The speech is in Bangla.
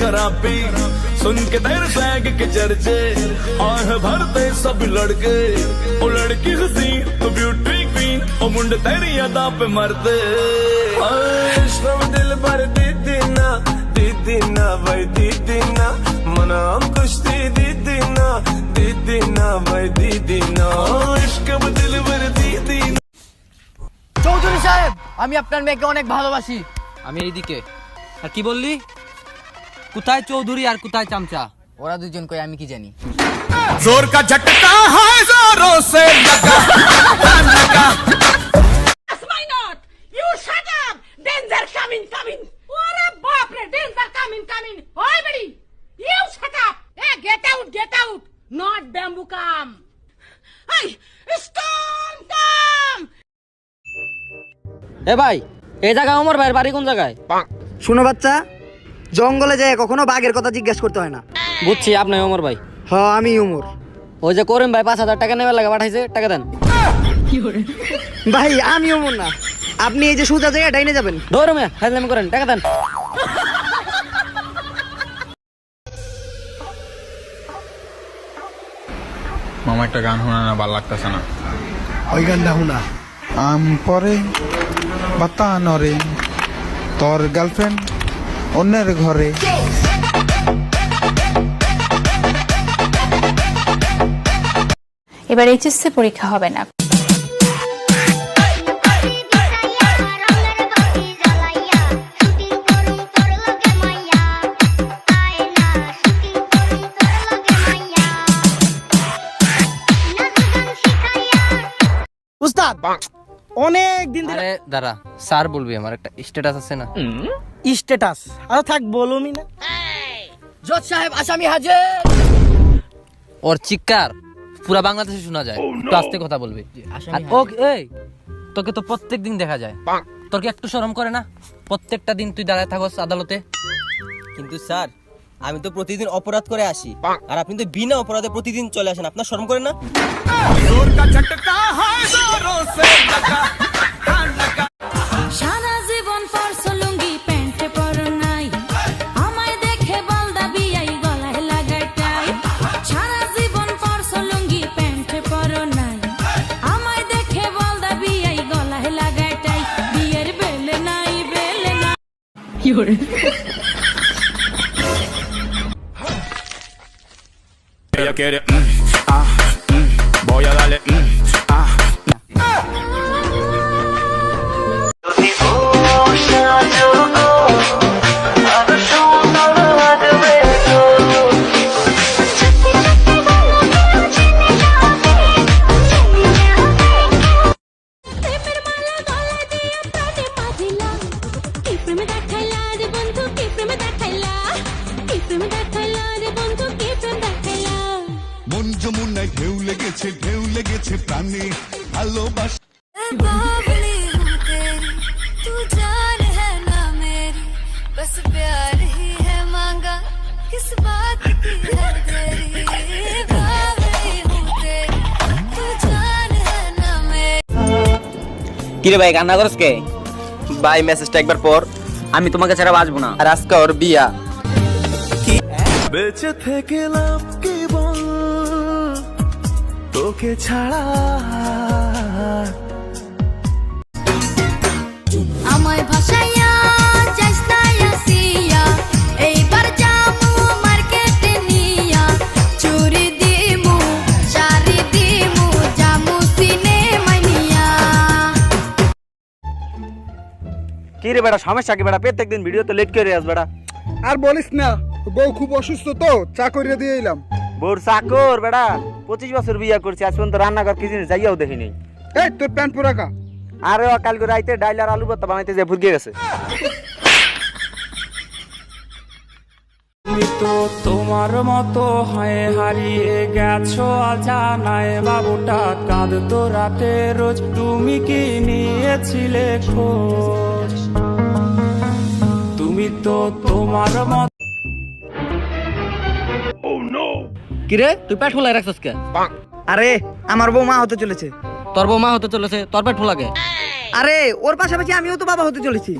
खराबी सुन के तेरे सैग के चर्चे आह भरते सब लड़के ओ लड़की हसी तो ब्यूटी क्वीन ओ मुंडे तेरी अदा पे मरते श्रम दिल भर दीदी ना भाई दीदी ना मना हम कुश्ती दीदी ना भाई दीदी ना इश्क में दिल भर दीदी ना। চৌধুরী সাহেব, আমি আপনার মেয়েকে অনেক ভালোবাসি। আমি এইদিকে। আর কি বললি? কোথায় চৌধুরী আর কোথায় চামচা? ওরা দুজন কই আমি কি জানি। जोर का झटका है जोरों से लगा Why not? You shut up! Danger coming! Ore baap re, danger coming! Oi buddy! You shut up! Hey, get out! Not bamboo come! Hey, storm come! এ ভাই, এই জায়গায় ওমর ভাইয়ের বাড়ি কোন জায়গায়? শুনো বাচ্চা, জঙ্গলে যায় কখনো বাঘের কথা জিজ্ঞেস করতে হয় না। বুঝছি আপনি ওমর ভাই। হ্যাঁ আমি উমর। ওই যে করিম ভাই 5,000 টাকা নেবার লাগা পাঠাইছে, টাকা দেন। ভাই আমি উমর না, আপনি এই যে সোজা জায়গায় ডাইনে যাবেন। ধরো মিয়া, ফাজলামি করেন, টাকা দেন। মামা একটা গান শোনা না, ভাল লাগতেছে না। ওই গানটা শোনা। আম পরে বাতা নরে, তোর গার্লফ্রেন্ড অন্যের ঘরে। এবার এইচএসসি পরীক্ষা হবে না। উস্তাদ অনেক দিন ধরে আরে দাঁড়া, স্যার বলবি, আমার একটা স্ট্যাটাস আছে না? স্ট্যাটাস আর থাক বলুমি না। জজ সাহেব, আসামি হাজির। ওর চিৎকার পুরা বাংলাদেশে শোনা যায়, একটু আস্তে কথা বলবি। আর এই তোকে তো প্রত্যেকদিন দেখা যায়, তোর কি একটু শরম করে না? প্রত্যেকটা দিন তুই দাঁড়ায় থাকস আদালতে। কিন্তু স্যার, আমি তো প্রতিদিন অপরাধ করে আসি, আর আপনি তো বিনা অপরাধে প্রতিদিন চলে আসেন, আপনার শরম করে না? जोर का झटका है जोरों से लगा সারা জীবন পরছো লুঙ্গি প্যান্টে পরো নাই, আমায় দেখে বলদা বিয়াই গলায় লাগাই টাই। সারা জীবন পরছো লুঙ্গি প্যান্টে পরো নাই, আমায় দেখে বলদা বিয়াই গলায় লাগাই টাই। বিয়ের বেলে নাই কি করে ella quiere voy a darle প্রেমের মালা গলায় দিয়ে প্রাণে বাঁধিলা। কি প্রেমে দেখাইলা রে বন্ধু, কি প্রেমে দেখাইলা, কি প্রেমে দেখাইলা রে বন্ধু, কি প্রেম দেখাইলা। মন যমুনায় ঢেউ লেগেছে প্রাণে ভালোবাসা। बावली हूँ तेरी, तू जान है ना मेरी, बस प्यार ही है मांगा, किस बात की है तेरी। बावली हूँ तेरी, तू जान है ना मेरी। কিরে ভাই, কান্না করছ কে? ভাই মেসেজটা একবার পর, আমি তোমাকে ছাড়া বাঁচবো না, আর আজকে ওর বিয়া। বেঁচে থেকে লাভ কি বল তোকে ছাড়া। আমায় ভাসাইয়া যাস না আসিয়া, এইবার যামু মার্কেটে নিয়া, চুরি দিমু শাড়ি দিমু, যামু সিনেমায় নিয়া। কি রে বেটা, সমস্যা কি বেটা? প্রত্যেকদিন ভিডিও তো লেট করে আস বেটা। আর বলিস না, বউ খুব অসুস্থ তো, চা করিয়ে দিয়ে এলাম। বোর চাকর বেটা, 25 বছর বিয়া করছি, আজ পর্যন্ত রান্নাঘর কি জিনিস যাইয়াও দেখিনি। এই তোর প্যান্ট পুরা কা। আরে ও কালকে রাইতে ডাইল আর আলু ভর্তা বানাইতে যে ভুগে গেছে। তুমি তো তোমার মতো হয় হারিয়ে গেছো অজানায়, বাবুটা কাঁদতো রাতে রোজ, তুমি কি নিয়েছিলে খোঁজ? তুমি তো তোমার মতো। কিরে তুই পেট ফুলাই রাখছিস কে? আরে আমার বউ মা হতে চলেছে। তোর বউ মা হতে চলেছে, তোর পেট ফুলাকে? আরে ওর পাশাপাশি আমিও তো বাবা হতে চলেছি।